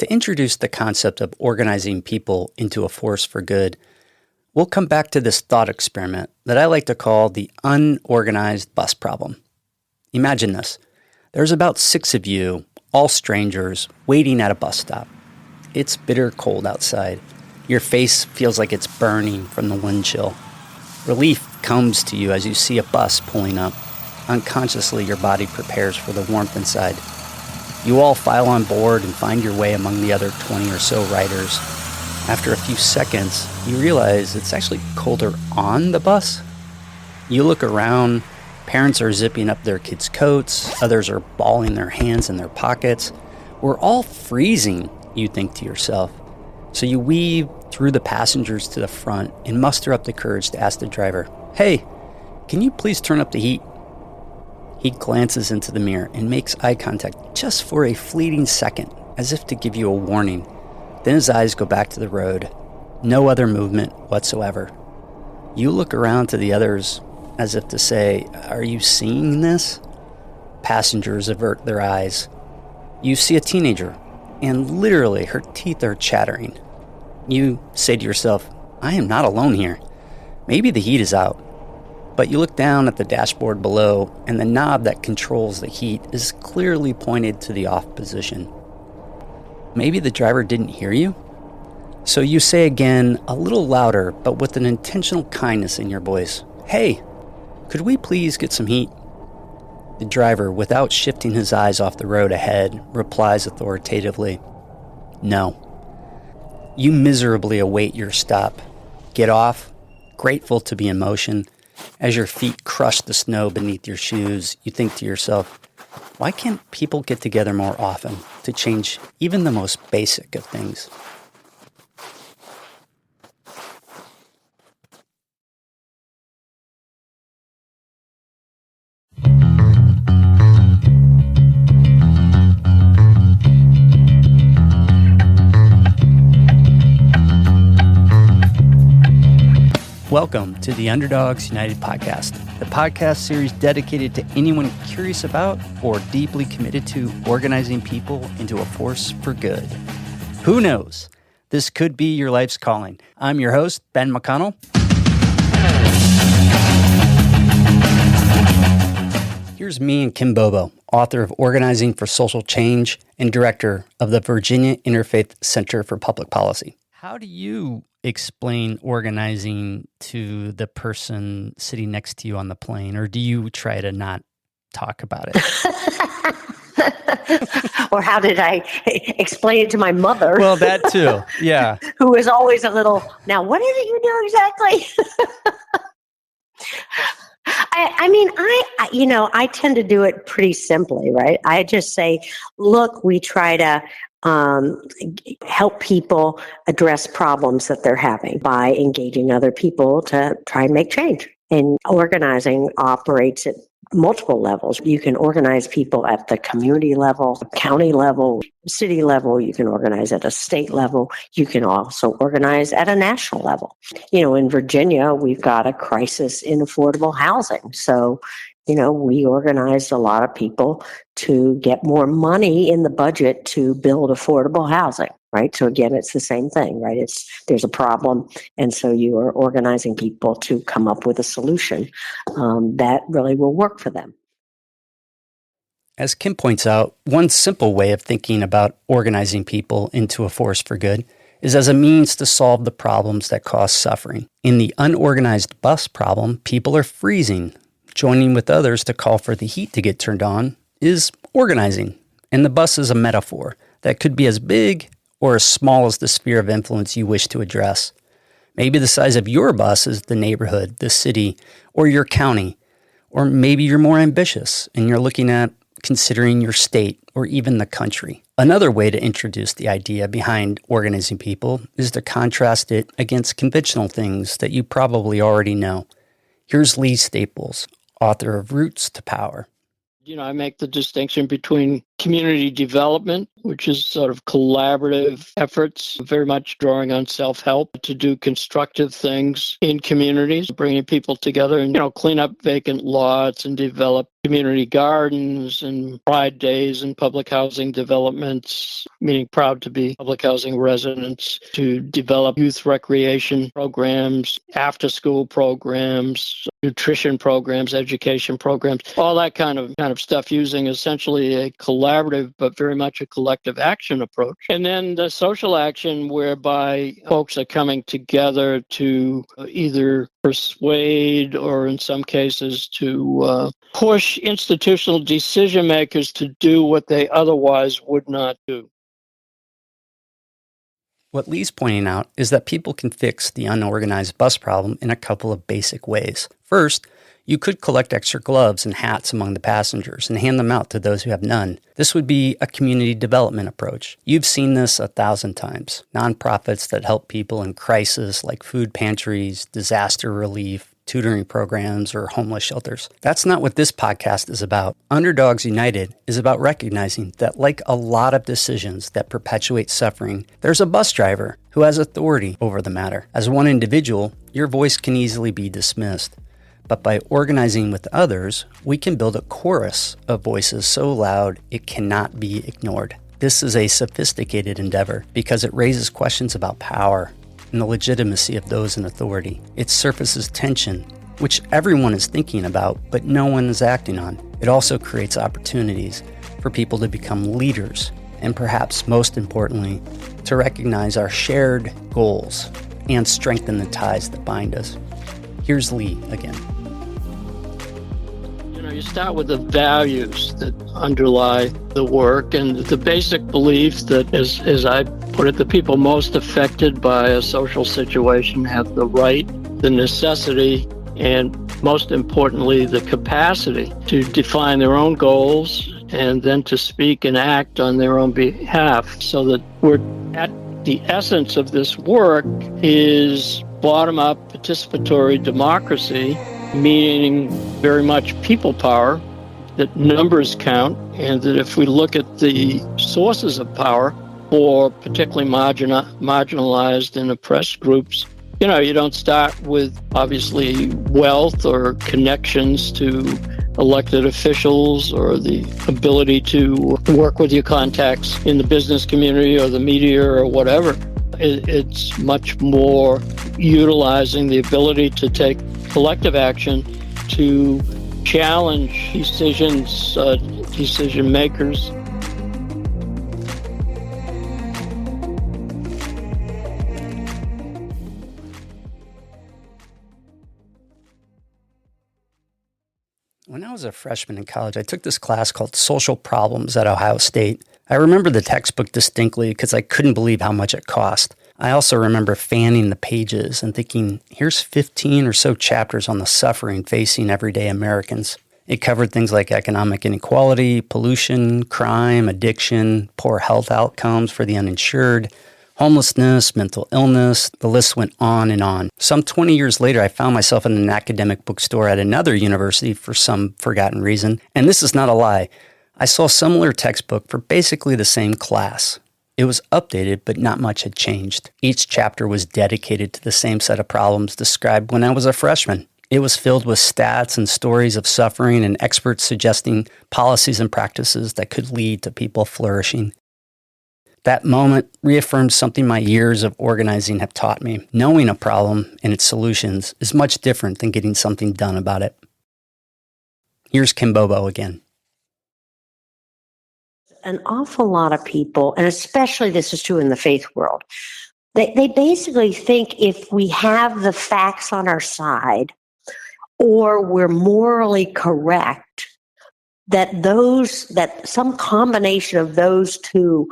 To introduce the concept of organizing people into a force for good, we'll come back to this thought experiment that I like to call the Unorganized Bus Problem. Imagine this. There's about 6 of you, all strangers, waiting at a bus stop. It's bitter cold outside. Your face feels like it's burning from the wind chill. Relief comes to you as you see a bus pulling up. Unconsciously, your body prepares for the warmth inside. You all file on board and find your way among the other 20 or so riders. After a few seconds, you realize it's actually colder on the bus. You look around. Parents are zipping up their kids' coats. Others are balling their hands in their pockets. We're all freezing, you think to yourself. So you weave through the passengers to the front and muster up the courage to ask the driver, "Hey, can you please turn up the heat?" He glances into the mirror and makes eye contact just for a fleeting second, as if to give you a warning. Then his eyes go back to the road. No other movement whatsoever. You look around to the others as if to say, "Are you seeing this?" Passengers avert their eyes. You see a teenager, and literally her teeth are chattering. You say to yourself, "I am not alone here. Maybe the heat is out." But you look down at the dashboard below, and the knob that controls the heat is clearly pointed to the off position. Maybe the driver didn't hear you? So you say again, a little louder, but with an intentional kindness in your voice, "Hey, could we please get some heat?" The driver, without shifting his eyes off the road ahead, replies authoritatively, "No." You miserably await your stop. Get off, grateful to be in motion. As your feet crush the snow beneath your shoes, you think to yourself, why can't people get together more often to change even the most basic of things? Welcome to the Underdogs United podcast, the podcast series dedicated to anyone curious about or deeply committed to organizing people into a force for good. Who knows? This could be your life's calling. I'm your host, Ben MacConnell. Here's me and Kim Bobo, author of Organizing for Social Change and director of the Virginia Interfaith Center for Public Policy. How do you explain organizing to the person sitting next to you on the plane, or do you try to not talk about it? Or how did I explain it to my mother? Well, that too, yeah. Who is always a little, "Now, what is it you do exactly?" I tend to do it pretty simply, right? I just say, look, we try to help people address problems that they're having by engaging other people to try and make change. And organizing operates at multiple levels. You can organize people at the community level, county level, city level. You can organize at a state level. You can also organize at a national level. In Virginia, we've got a crisis in affordable housing. So, we organized a lot of people to get more money in the budget to build affordable housing, right? So again, it's the same thing, right? There's a problem, and so you are organizing people to come up with a solution that really will work for them. As Kim points out, one simple way of thinking about organizing people into a force for good is as a means to solve the problems that cause suffering. In the unorganized bus problem, people are freezing. Joining with others to call for the heat to get turned on is organizing. And the bus is a metaphor that could be as big or as small as the sphere of influence you wish to address. Maybe the size of your bus is the neighborhood, the city, or your county. Or maybe you're more ambitious and you're looking at considering your state or even the country. Another way to introduce the idea behind organizing people is to contrast it against conventional things that you probably already know. Here's Lee Staples, author of Roots to Power. I make the distinction between community development, which is sort of collaborative efforts, very much drawing on self-help to do constructive things in communities, bringing people together and, clean up vacant lots and develop community gardens and pride days and public housing developments, meaning proud to be public housing residents, to develop youth recreation programs, after-school programs, nutrition programs, education programs, all that kind of stuff, using essentially a collaborative but very much a collective action approach. And then the social action, whereby folks are coming together to either persuade or in some cases to push institutional decision makers to do what they otherwise would not do. What Lee's pointing out is that people can fix the unorganized bus problem in a couple of basic ways. First, you could collect extra gloves and hats among the passengers and hand them out to those who have none. This would be a community development approach. You've seen this 1,000 times. Nonprofits that help people in crisis, like food pantries, disaster relief, tutoring programs, or homeless shelters. That's not what this podcast is about. Underdogs United is about recognizing that, like a lot of decisions that perpetuate suffering, there's a bus driver who has authority over the matter. As one individual, your voice can easily be dismissed. But by organizing with others, we can build a chorus of voices so loud it cannot be ignored. This is a sophisticated endeavor because it raises questions about power and the legitimacy of those in authority. It surfaces tension, which everyone is thinking about, but no one is acting on. It also creates opportunities for people to become leaders, and perhaps most importantly, to recognize our shared goals and strengthen the ties that bind us. Here's Lee again. You start with the values that underlie the work and the basic belief that, as I put it, the people most affected by a social situation have the right, the necessity, and most importantly, the capacity to define their own goals and then to speak and act on their own behalf. So that we're at the essence of this work is bottom-up participatory democracy, meaning very much people power, that numbers count, and that if we look at the sources of power for particularly marginalized and oppressed groups, you don't start with obviously wealth or connections to elected officials or the ability to work with your contacts in the business community or the media or whatever. It's much more utilizing the ability to take collective action to challenge decision makers. When I was a freshman in college, I took this class called Social Problems at Ohio State. I remember the textbook distinctly because I couldn't believe how much it cost. I also remember fanning the pages and thinking, here's 15 or so chapters on the suffering facing everyday Americans. It covered things like economic inequality, pollution, crime, addiction, poor health outcomes for the uninsured, homelessness, mental illness. The list went on and on. Some 20 years later, I found myself in an academic bookstore at another university for some forgotten reason. And this is not a lie. I saw a similar textbook for basically the same class. It was updated, but not much had changed. Each chapter was dedicated to the same set of problems described when I was a freshman. It was filled with stats and stories of suffering and experts suggesting policies and practices that could lead to people flourishing. That moment reaffirmed something my years of organizing have taught me. Knowing a problem and its solutions is much different than getting something done about it. Here's Kim Bobo again. An awful lot of people, and especially this is true in the faith world, they basically think if we have the facts on our side or we're morally correct, that some combination of those two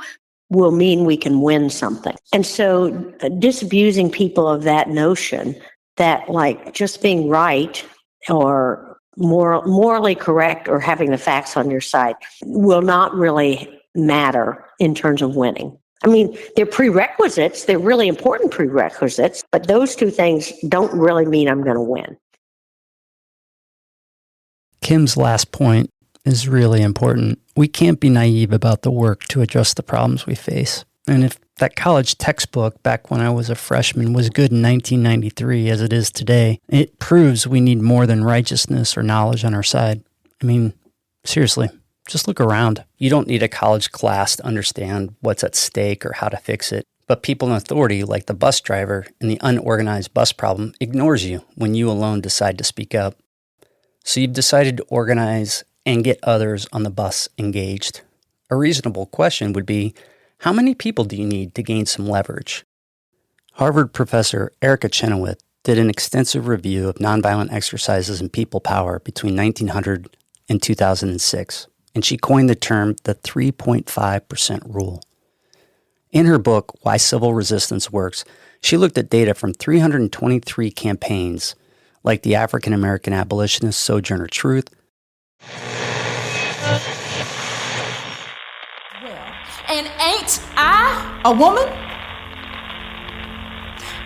will mean we can win something. And so disabusing people of that notion that like just being right or morally correct or having the facts on your side will not really matter in terms of winning. I mean, they're prerequisites, they're really important prerequisites, but those two things don't really mean I'm going to win. Kim's last point is really important. We can't be naive about the work to address the problems we face. And if that college textbook back when I was a freshman was good in 1993 as it is today, it proves we need more than righteousness or knowledge on our side. I mean, seriously, just look around. You don't need a college class to understand what's at stake or how to fix it. But people in authority, like the bus driver in the unorganized bus problem, ignores you when you alone decide to speak up. So you've decided to organize and get others on the bus engaged. A reasonable question would be, how many people do you need to gain some leverage? Harvard professor Erica Chenoweth did an extensive review of nonviolent exercises and people power between 1900 and 2006, and she coined the term the 3.5% rule. In her book, Why Civil Resistance Works, she looked at data from 323 campaigns, like the African American abolitionist Sojourner Truth, and ain't I a woman?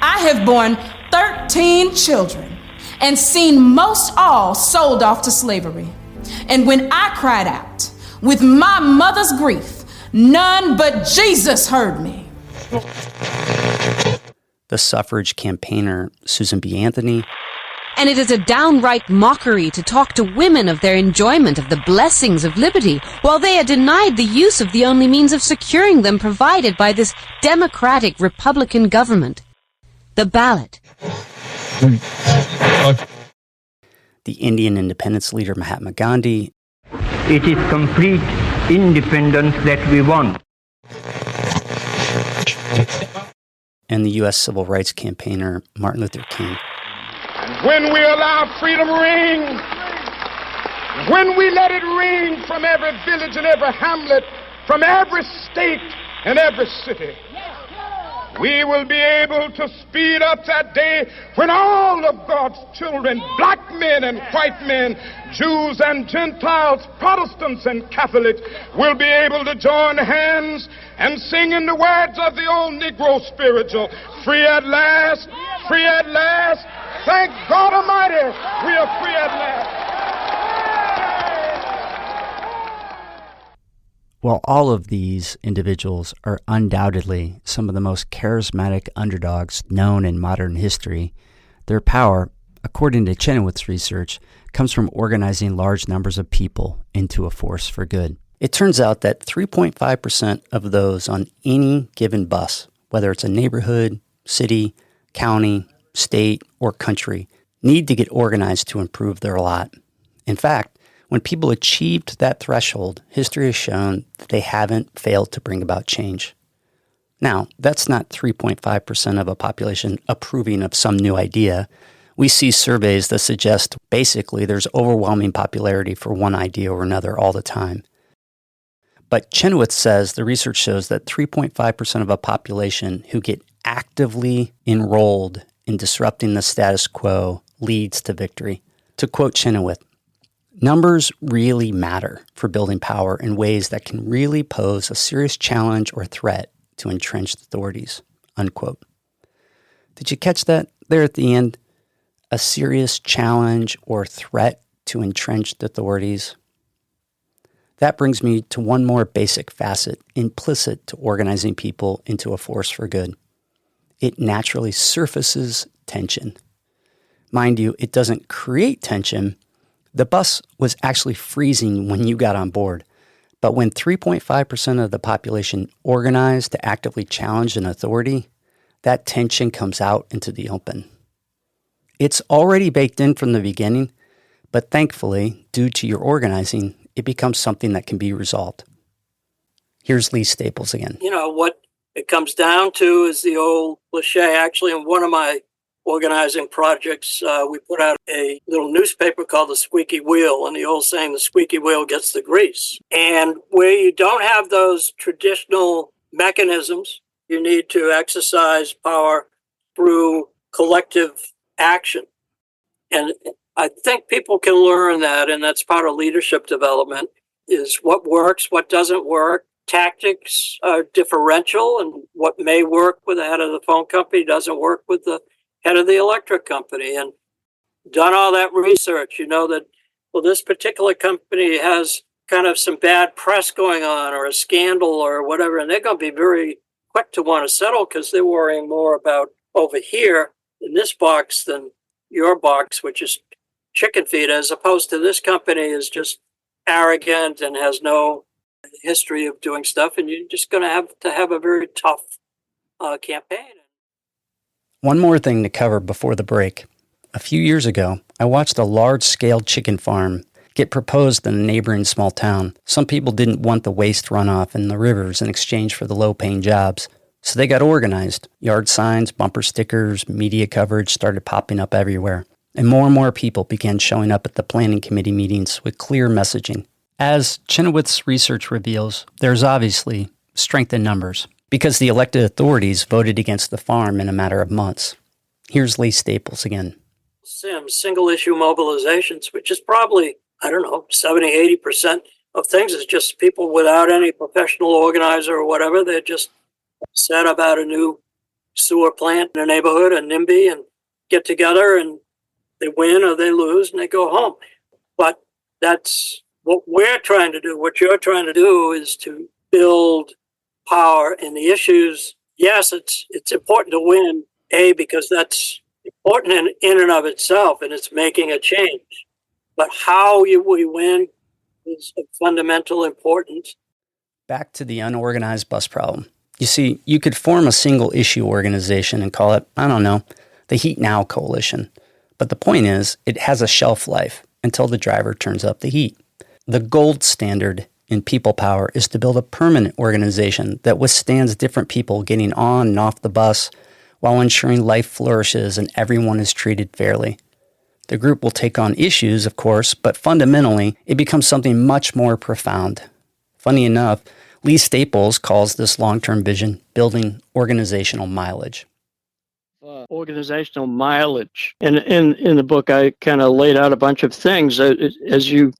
I have borne 13 children and seen most all sold off to slavery. And when I cried out with my mother's grief, none but Jesus heard me. the suffrage campaigner Susan B. Anthony, And it is a downright mockery to talk to women of their enjoyment of the blessings of liberty, while they are denied the use of the only means of securing them provided by this democratic Republican government, the ballot. the Indian independence leader Mahatma Gandhi, It is complete independence that we want. and the U.S. civil rights campaigner Martin Luther King. When we allow freedom ring, when we let it ring from every village and every hamlet, from every state and every city, we will be able to speed up that day when all of God's children, black men and white men, Jews and Gentiles, Protestants and Catholics, will be able to join hands and sing in the words of the old Negro spiritual, free at last, free at last. Thank God Almighty, we are free at last. While all of these individuals are undoubtedly some of the most charismatic underdogs known in modern history, their power, according to Chenoweth's research, comes from organizing large numbers of people into a force for good. It turns out that 3.5% of those on any given bus, whether it's a neighborhood, city, county, state, or country, need to get organized to improve their lot. In fact, when people achieved that threshold, history has shown that they haven't failed to bring about change. Now, that's not 3.5% of a population approving of some new idea. We see surveys that suggest basically there's overwhelming popularity for one idea or another all the time. But Chenoweth says the research shows that 3.5% of a population who get actively enrolled in disrupting the status quo leads to victory. To quote Chenoweth, numbers really matter for building power in ways that can really pose a serious challenge or threat to entrenched authorities, unquote. Did you catch that there at the end? A serious challenge or threat to entrenched authorities? That brings me to one more basic facet implicit to organizing people into a force for good. It naturally surfaces tension. Mind you, it doesn't create tension. The bus was actually freezing when you got on board. But when 3.5% of the population organized to actively challenge an authority, that tension comes out into the open. It's already baked in from the beginning, but thankfully, due to your organizing, it becomes something that can be resolved. Here's Lee Staples again. You know, what it comes down to is the old cliche. Actually, in one of my organizing projects, we put out a little newspaper called The Squeaky Wheel, and the old saying, the squeaky wheel gets the grease. And where you don't have those traditional mechanisms, you need to exercise power through collective action. And I think people can learn that, and that's part of leadership development, is what works, what doesn't work. Tactics are differential, and what may work with the head of the phone company doesn't work with the head of the electric company. And done all that research, you know that, well, this particular company has kind of some bad press going on or a scandal or whatever, and they're going to be very quick to want to settle because they're worrying more about over here in this box than your box, which is chicken feed, as opposed to this company is just arrogant and has no history of doing stuff, and you're just going to have a very tough campaign. One more thing to cover before the break. A few years ago, I watched a large-scale chicken farm get proposed in a neighboring small town. Some people didn't want the waste runoff in the rivers in exchange for the low-paying jobs, so they got organized. Yard signs, bumper stickers, media coverage started popping up everywhere, and more people began showing up at the planning committee meetings with clear messaging. As Chenoweth's research reveals, there's obviously strength in numbers, because the elected authorities voted against the farm in a matter of months. Here's Lee Staples again. Single-issue mobilizations, which is probably, 70, 80% of things is just people without any professional organizer or whatever. They're just upset about a new sewer plant in a neighborhood, a NIMBY, and get together and they win or they lose and they go home. But that's what we're trying to do. What you're trying to do is to build power in the issues. Yes, it's important to win, because that's important in and of itself, and it's making a change. But how we win is of fundamental importance. Back to the unorganized bus problem. You see, you could form a single issue organization and call it, the Heat Now Coalition. But the point is, it has a shelf life until the driver turns up the heat. The gold standard in people power is to build a permanent organization that withstands different people getting on and off the bus while ensuring life flourishes and everyone is treated fairly. The group will take on issues, of course, but fundamentally, it becomes something much more profound. Funny enough, Lee Staples calls this long-term vision building organizational mileage. Organizational mileage. And in the book, I kind of laid out a bunch of things as you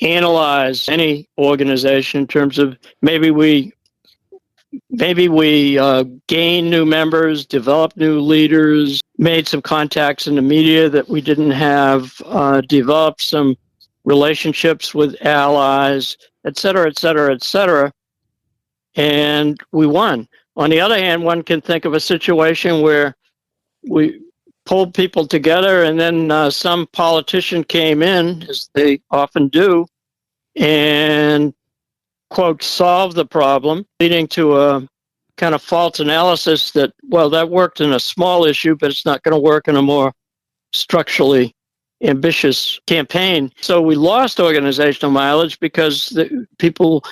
analyze any organization in terms of maybe we gain new members, develop new leaders, made some contacts in the media that we didn't have, developed some relationships with allies, et cetera, et cetera, et cetera. And we won. On the other hand, one can think of a situation where we pulled people together and then some politician came in, as they often do, and, quote, solve the problem, leading to a kind of false analysis that, well, that worked in a small issue, but it's not going to work in a more structurally ambitious campaign. So we lost organizational mileage because the people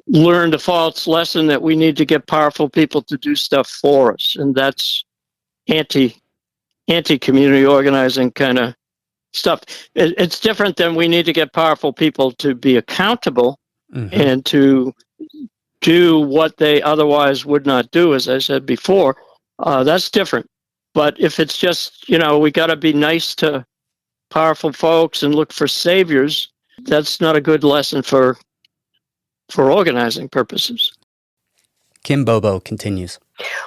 learned a false lesson that we need to get powerful people to do stuff for us. And that's anti-community organizing kind of stuff. It's different than we need to get powerful people to be accountable and to do what they otherwise would not do, as I said before. That's different. But if it's just, we got to be nice to powerful folks and look for saviors, that's not a good lesson for organizing purposes. Kim Bobo continues.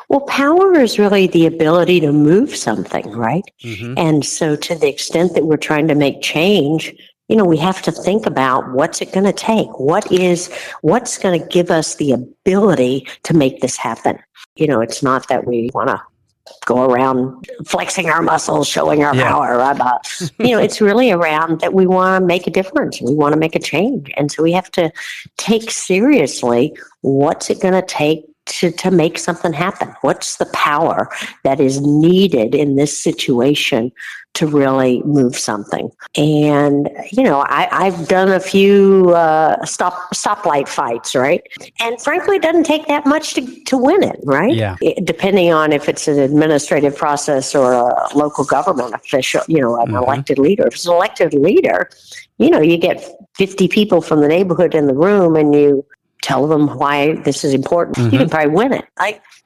Well, power is really the ability to move something, right? Mm-hmm. And so to the extent that we're trying to make change, we have to think about what's it going to take? What's going to give us the ability to make this happen? It's not that we want to go around flexing our muscles, showing our power. It's really around that we want to make a difference. We want to make a change. And so we have to take seriously what's it going to take to make something happen. What's the power that is needed in this situation to really move something? And, I've done a few stoplight fights, right? And frankly, it doesn't take that much to win it, right? Yeah. Depending on if it's an administrative process or a local government official, an elected leader. If it's an elected leader, you get 50 people from the neighborhood in the room and you tell them why this is important. You can probably win it.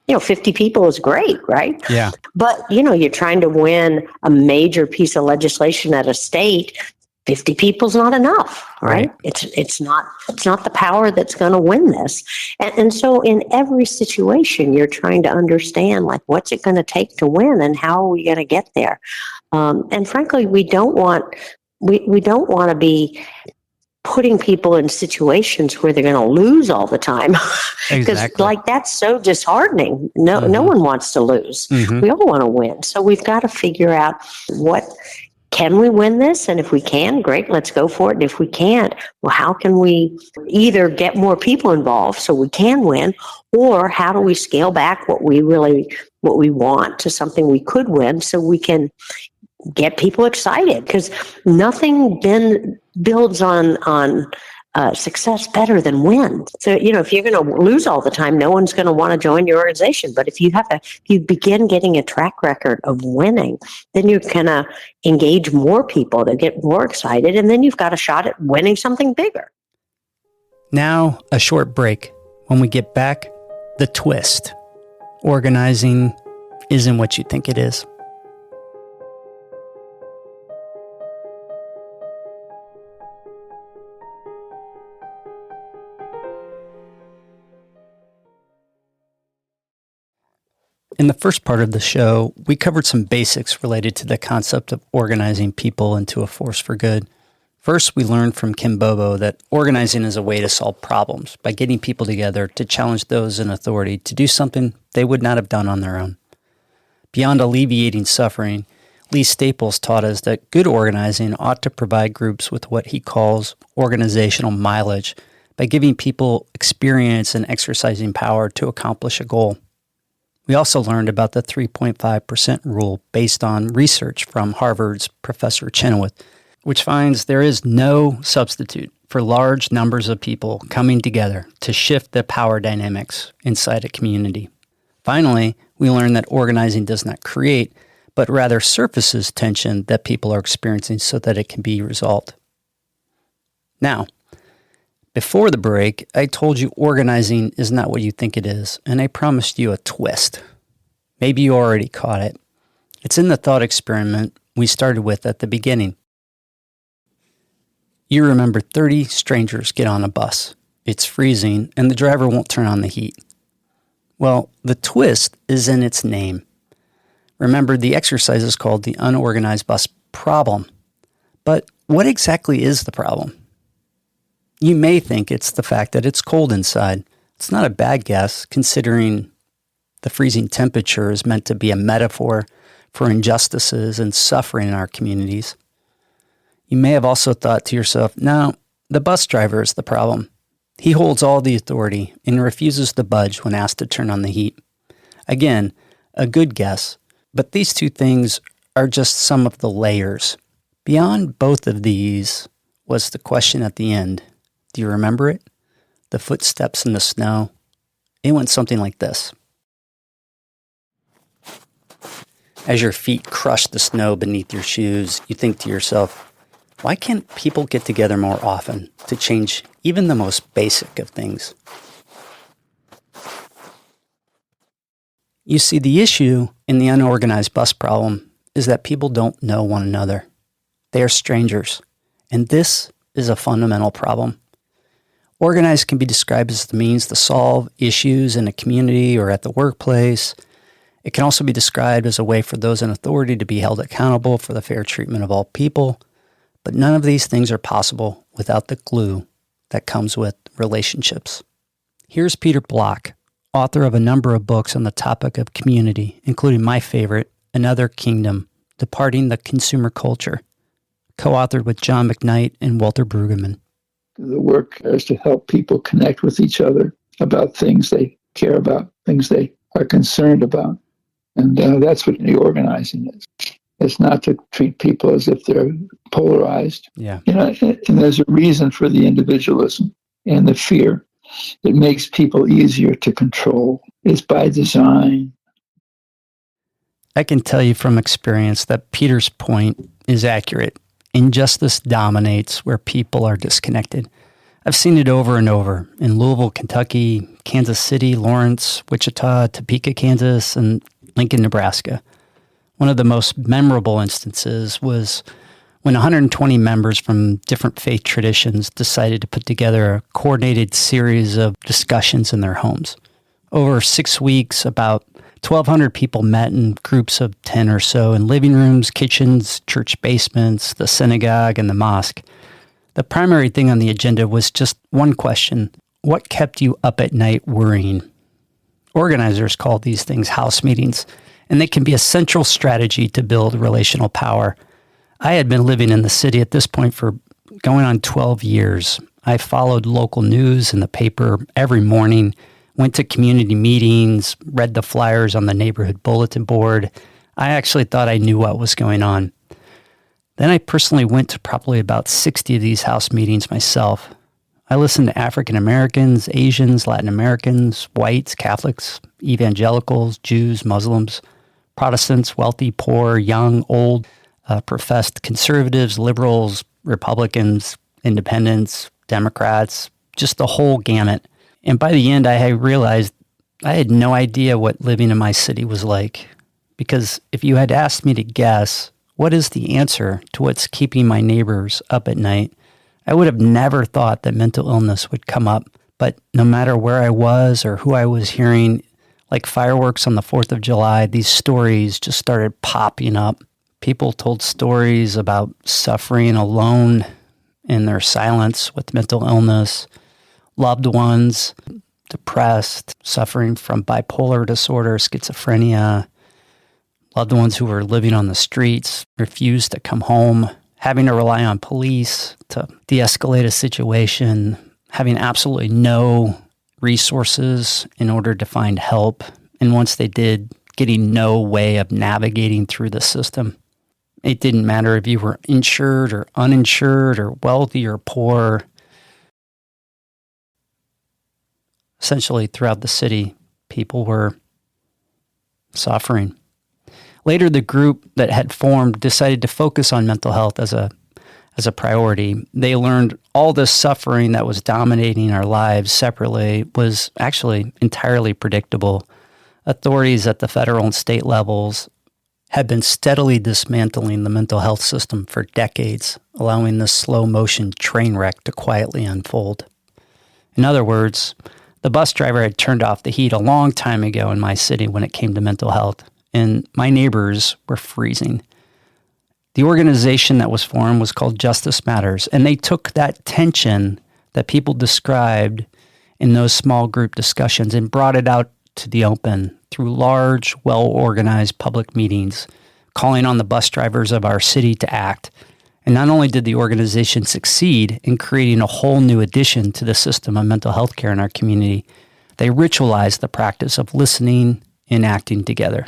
50 people is great, right? Yeah. But, you're trying to win a major piece of legislation at a state. 50 people's not enough, right? It's not the power that's going to win this. And so in every situation, you're trying to understand, what's it going to take to win and how are we going to get there? And frankly, we don't want to be putting people in situations where they're going to lose all the time. Because Exactly. that's so disheartening. No one wants to lose. We all want to win. So we've got to figure out can we win this? And if we can, great, let's go for it. And if we can't, well, how can we either get more people involved so we can win, or how do we scale back what we want to something we could win so we can get people excited? Because nothing builds on success better than win. So, if you're going to lose all the time, no one's going to want to join your organization. But if you begin getting a track record of winning, then you're going to engage more people to get more excited. And then you've got a shot at winning something bigger. Now, a short break. When we get back, the twist. Organizing isn't what you think it is. In the first part of the show, we covered some basics related to the concept of organizing people into a force for good. First, we learned from Kim Bobo that organizing is a way to solve problems by getting people together to challenge those in authority to do something they would not have done on their own. Beyond alleviating suffering, Lee Staples taught us that good organizing ought to provide groups with what he calls organizational mileage by giving people experience and exercising power to accomplish a goal. We also learned about the 3.5% rule based on research from Harvard's Professor Chenoweth, which finds there is no substitute for large numbers of people coming together to shift the power dynamics inside a community. Finally, we learned that organizing does not create, but rather surfaces tension that people are experiencing so that it can be resolved. Now, before the break, I told you organizing is not what you think it is, and I promised you a twist. Maybe you already caught it. It's in the thought experiment we started with at the beginning. You remember 30 strangers get on a bus. It's freezing, and the driver won't turn on the heat. Well, the twist is in its name. Remember, the exercise is called the Unorganized Bus Problem. But what exactly is the problem? You may think it's the fact that it's cold inside. It's not a bad guess, considering the freezing temperature is meant to be a metaphor for injustices and suffering in our communities. You may have also thought to yourself, no, the bus driver is the problem. He holds all the authority and refuses to budge when asked to turn on the heat. Again, a good guess, but these two things are just some of the layers. Beyond both of these was the question at the end. Do you remember it? The footsteps in the snow. It went something like this. As your feet crush the snow beneath your shoes, you think to yourself, why can't people get together more often to change even the most basic of things? You see, the issue in the unorganized bus problem is that people don't know one another. They are strangers, and this is a fundamental problem. Organized can be described as the means to solve issues in a community or at the workplace. It can also be described as a way for those in authority to be held accountable for the fair treatment of all people. But none of these things are possible without the glue that comes with relationships. Here's Peter Block, author of a number of books on the topic of community, including my favorite, Another Kingdom, Departing the Consumer Culture, co-authored with John McKnight and Walter Brueggemann. The work is to help people connect with each other about things they care about, things they are concerned about. And that's what the organizing is. It's not to treat people as if they're polarized. Yeah. And there's a reason for the individualism and the fear. It makes people easier to control. It's by design. I can tell you from experience that Peter's point is accurate. Injustice dominates where people are disconnected. I've seen it over and over in Louisville, Kentucky, Kansas City, Lawrence, Wichita, Topeka, Kansas, and Lincoln, Nebraska. One of the most memorable instances was when 120 members from different faith traditions decided to put together a coordinated series of discussions in their homes. Over 6 weeks, about 1,200 people met in groups of 10 or so in living rooms, kitchens, church basements, the synagogue, and the mosque. The primary thing on the agenda was just one question: what kept you up at night worrying? Organizers call these things house meetings, and they can be a central strategy to build relational power. I had been living in the city at this point for going on 12 years. I followed local news in the paper every morning, went to community meetings, read the flyers on the neighborhood bulletin board. I actually thought I knew what was going on. Then I personally went to probably about 60 of these house meetings myself. I listened to African Americans, Asians, Latin Americans, whites, Catholics, evangelicals, Jews, Muslims, Protestants, wealthy, poor, young, old, professed conservatives, liberals, Republicans, independents, Democrats, just the whole gamut. And by the end, I realized I had no idea what living in my city was like. Because if you had asked me to guess, what is the answer to what's keeping my neighbors up at night, I would have never thought that mental illness would come up. But no matter where I was or who I was hearing, like fireworks on the 4th of July, these stories just started popping up. People told stories about suffering alone in their silence with mental illness, loved ones depressed, suffering from bipolar disorder, schizophrenia, loved ones who were living on the streets, refused to come home, having to rely on police to de-escalate a situation, having absolutely no resources in order to find help, and once they did, getting no way of navigating through the system. It didn't matter if you were insured or uninsured or wealthy or poor. Essentially, throughout the city, people were suffering. Later, the group that had formed decided to focus on mental health as a priority. They learned all this suffering that was dominating our lives separately was actually entirely predictable. Authorities at the federal and state levels had been steadily dismantling the mental health system for decades, allowing this slow-motion train wreck to quietly unfold. In other words, the bus driver had turned off the heat a long time ago in my city when it came to mental health, and my neighbors were freezing. The organization that was formed was called Justice Matters, and they took that tension that people described in those small group discussions and brought it out to the open through large, well-organized public meetings, calling on the bus drivers of our city to act. And not only did the organization succeed in creating a whole new addition to the system of mental health care in our community, they ritualized the practice of listening and acting together.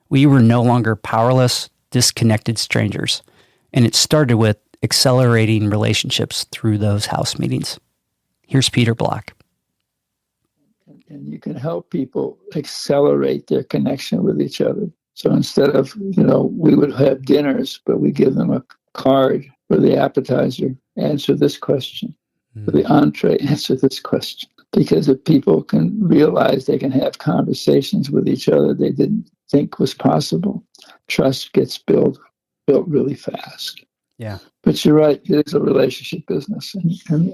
We were no longer powerless, disconnected strangers, and it started with accelerating relationships through those house meetings. Here's Peter Block. And you can help people accelerate their connection with each other. So instead of, we would have dinners, but we give them a card for the appetizer, answer this question. For the entree, answer this question. Because if people can realize they can have conversations with each other they didn't think was possible, trust gets built really fast. Yeah. But you're right, it is a relationship business. And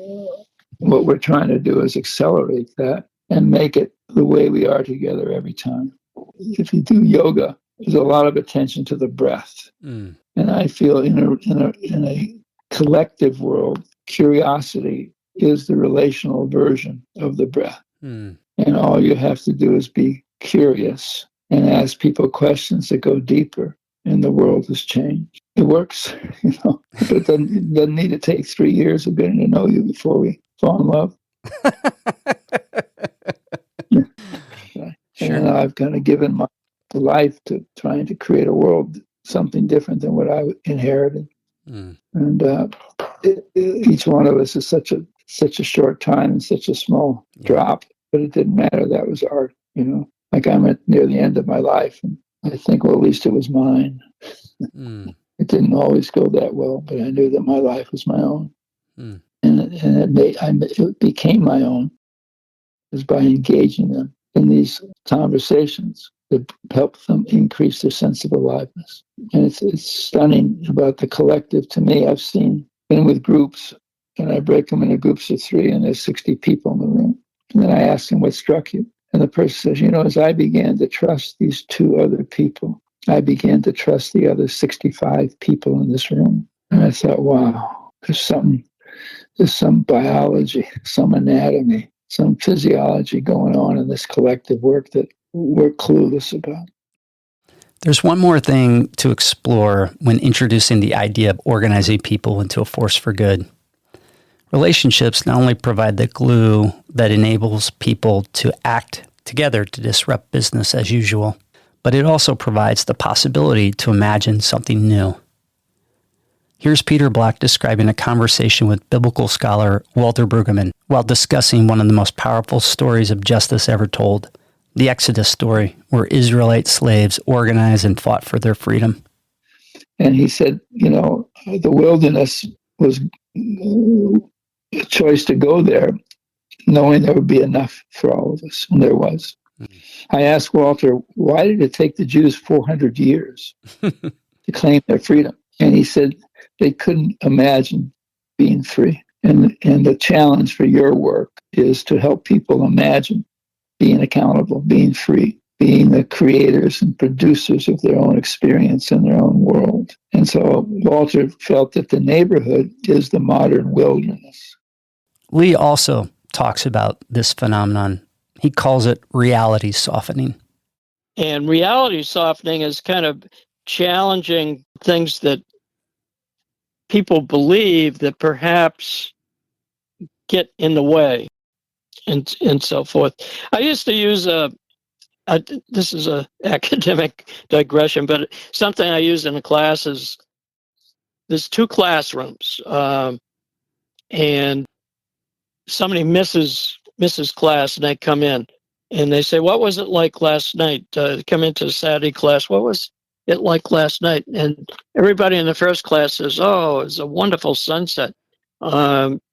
what we're trying to do is accelerate that and make it the way we are together every time. If you do yoga, there's a lot of attention to the breath. And I feel in a collective world, curiosity is the relational version of the breath. And all you have to do is be curious and ask people questions that go deeper, and the world has changed. It works, but it doesn't need to take 3 years of getting to know you before we fall in love. Sure. And I've kind of given my life to trying to create a world, something different than what I inherited. And each one of us is such a short time and such a small drop, but it didn't matter. That was art, like I'm at near the end of my life, and I think, well, at least it was mine. It didn't always go that well, but I knew that my life was my own. And it became my own is by engaging them in these conversations that help them increase their sense of aliveness. And it's stunning about the collective to me. I've been with groups, and I break them into groups of 3, and there's 60 people in the room. And then I ask them, what struck you? And the person says, as I began to trust these 2 other people, I began to trust the other 65 people in this room. And I thought, wow, there's something there's some biology, some anatomy, some physiology going on in this collective work that we're clueless about. There's one more thing to explore when introducing the idea of organizing people into a force for good. Relationships not only provide the glue that enables people to act together to disrupt business as usual, but it also provides the possibility to imagine something new. Here's Peter Block describing a conversation with biblical scholar Walter Brueggemann while discussing one of the most powerful stories of justice ever told, the Exodus story, where Israelite slaves organized and fought for their freedom. And he said, the wilderness was a choice to go there, knowing there would be enough for all of us, and there was. I asked Walter, why did it take the Jews 400 years to claim their freedom? And he said they couldn't imagine being free. And the challenge for your work is to help people imagine being accountable, being free, being the creators and producers of their own experience in their own world. And so Walter felt that the neighborhood is the modern wilderness. Lee also talks about this phenomenon. He calls it reality softening. And reality softening is kind of challenging things that people believe that perhaps get in the way and so forth. I used to use this is a academic digression, but something I use in the class is there's two classrooms, and somebody misses class and they come in and they say, what was it like last night? Come into the Saturday class. What was it like last night? And everybody in the first class says, oh, it was a wonderful sunset.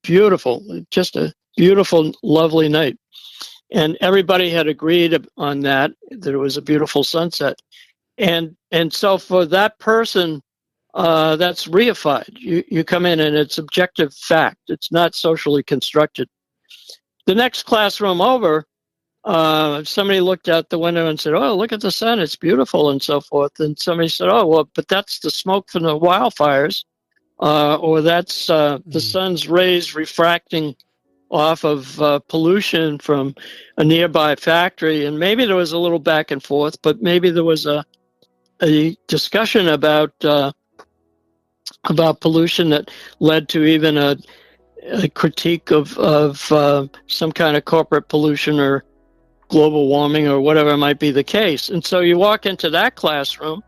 Beautiful, just a beautiful, lovely night. And everybody had agreed on that it was a beautiful sunset. And so for that person, that's reified. You come in and it's objective fact. It's not socially constructed. The next classroom over, somebody looked out the window and said, oh, look at the sun. It's beautiful and so forth. And somebody said, oh, well, but that's the smoke from the wildfires, or that's the sun's rays refracting off of pollution from a nearby factory. And maybe there was a little back and forth, but maybe there was a discussion about pollution that led to even a critique of some kind of corporate pollution or global warming or whatever might be the case. And so you walk into that classroom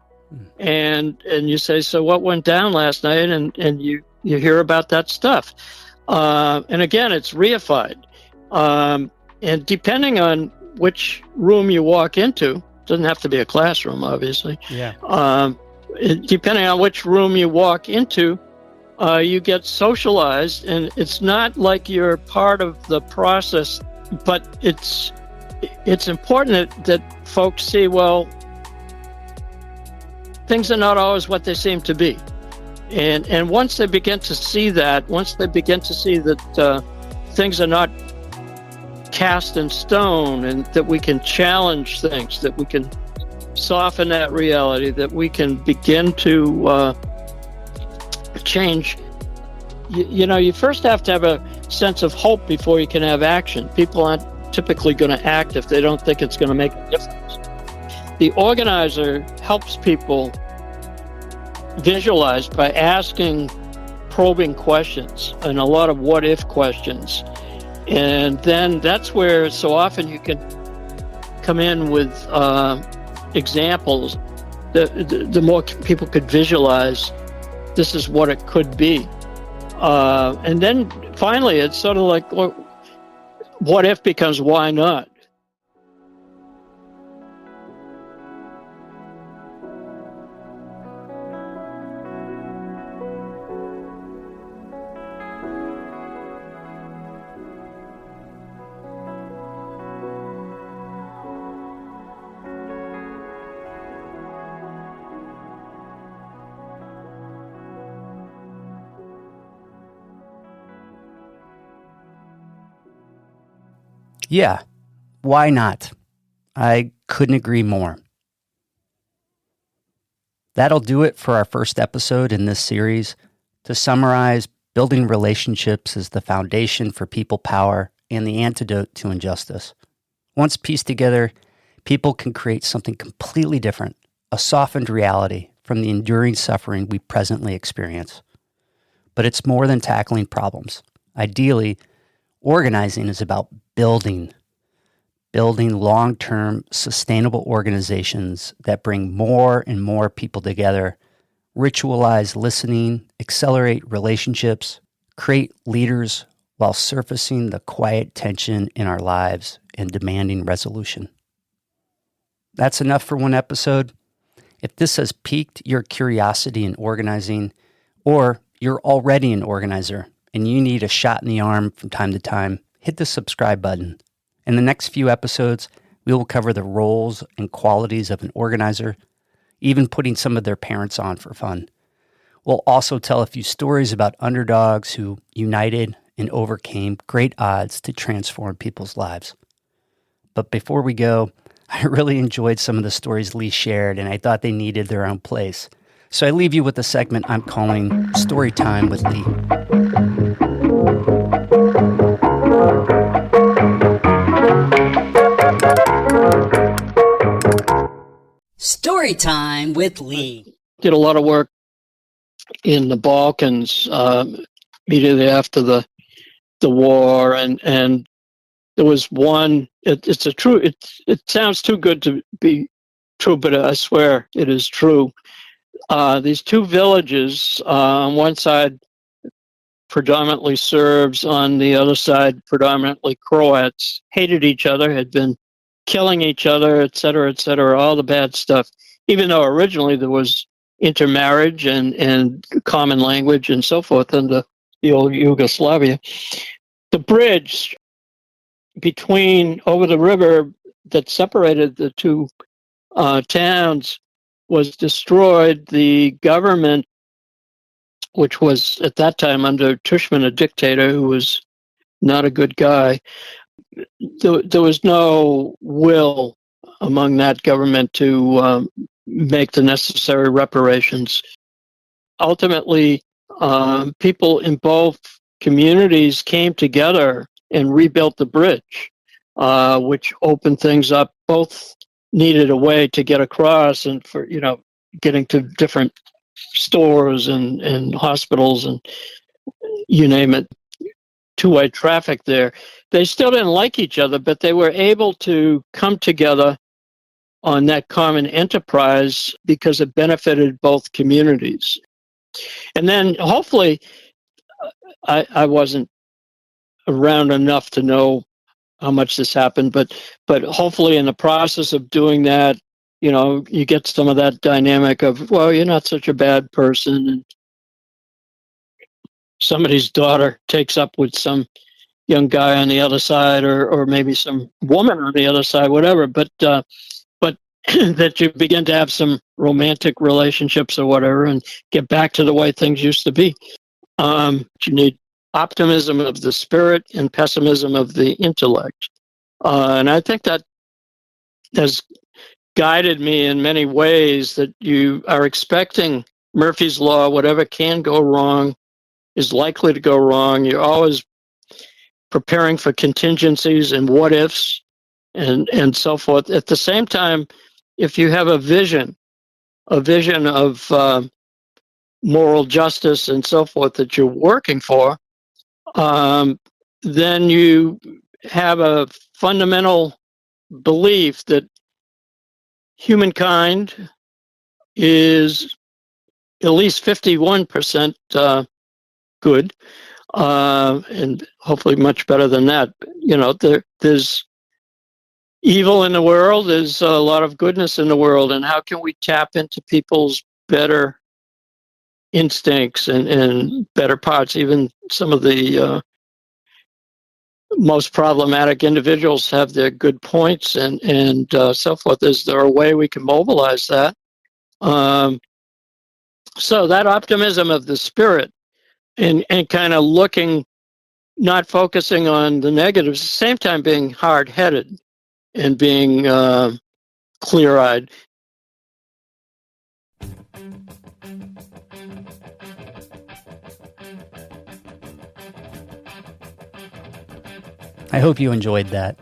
and you say, so what went down last night? And you hear about that stuff. And again, it's reified. And depending on which room you walk into, it doesn't have to be a classroom, obviously. Yeah. Depending on which room you walk into, you get socialized, and it's not like you're part of the process, but it's important that folks see, well, things are not always what they seem to be. And once they begin to see that, things are not cast in stone, and that we can challenge things, that we can soften that reality, that we can begin to change. You first have to have a sense of hope before you can have action. People aren't typically going to act if they don't think it's going to make a difference. The organizer helps people visualize by asking probing questions and a lot of what if questions. And then that's where so often you can come in with examples. The more people could visualize, this is what it could be. And then finally, it's sort of like, what if becomes why not? Yeah, why not? I couldn't agree more. That'll do it for our first episode in this series. To summarize, Building relationships is the foundation for people power and the antidote to injustice. Once pieced together, people can create something completely different, a softened reality from the enduring suffering we presently experience. But it's more than tackling problems. Ideally, organizing is about building long-term sustainable organizations that bring more and more people together, ritualize listening, accelerate relationships, create leaders while surfacing the quiet tension in our lives and demanding resolution. That's enough for one episode. If this has piqued your curiosity in organizing, or you're already an organizer and you need a shot in the arm from time to time, hit the subscribe button. In the next few episodes, we will cover the roles and qualities of an organizer, even putting some of their parents on for fun. We'll also tell a few stories about underdogs who united and overcame great odds to transform people's lives. But before we go, I really enjoyed some of the stories Lee shared, and I thought they needed their own place. So I leave you with a segment I'm calling Story Time with Lee. Story Time with Lee. Did a lot of work in the Balkans immediately after the war, and there was one. It's a true. It sounds too good to be true, but I swear it is true. These two villages, on one side predominantly Serbs, on the other side predominantly Croats, hated each other, had been killing each other, et cetera, all the bad stuff, even though originally there was intermarriage and common language and so forth in the old Yugoslavia. The bridge over the river that separated the two towns was destroyed. The government, which was at that time under Tushman, a dictator who was not a good guy, there was no will among that government to make the necessary reparations. Ultimately, people in both communities came together and rebuilt the bridge, which opened things up. Both needed a way to get across and for getting to different stores and hospitals and you name it, two-way traffic there. They still didn't like each other, but they were able to come together on that common enterprise because it benefited both communities. And then hopefully, I wasn't around enough to know how much this happened, but hopefully in the process of doing that, you get some of that dynamic of, well, you're not such a bad person, and somebody's daughter takes up with some young guy on the other side, or maybe some woman on the other side, whatever, but that you begin to have some romantic relationships or whatever and get back to the way things used to be. You need optimism of the spirit and pessimism of the intellect. And I think that has guided me in many ways, that you are expecting Murphy's Law, whatever can go wrong is likely to go wrong. You're always preparing for contingencies and what ifs and so forth. At the same time, if you have a vision of moral justice and so forth that you're working for, then you have a fundamental belief that humankind is at least 51% good, and hopefully much better than that. There's evil in the world, there's a lot of goodness in the world, and how can we tap into people's better instincts and better parts? Even some of the most problematic individuals have their good points and so forth. Is there a way we can mobilize that? So that optimism of the spirit and kind of looking, not focusing on the negatives, at the same time being hard-headed and being clear-eyed. I hope you enjoyed that.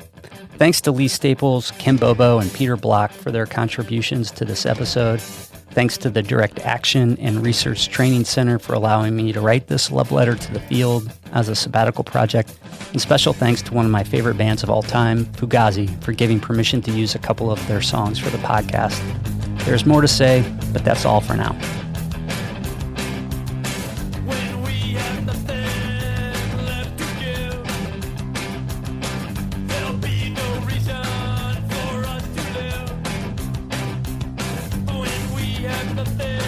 Thanks to Lee Staples, Kim Bobo, and Peter Block for their contributions to this episode. Thanks to the Direct Action and Research Training Center for allowing me to write this love letter to the field as a sabbatical project. And special thanks to one of my favorite bands of all time, Fugazi, for giving permission to use a couple of their songs for the podcast. There's more to say, but that's all for now. The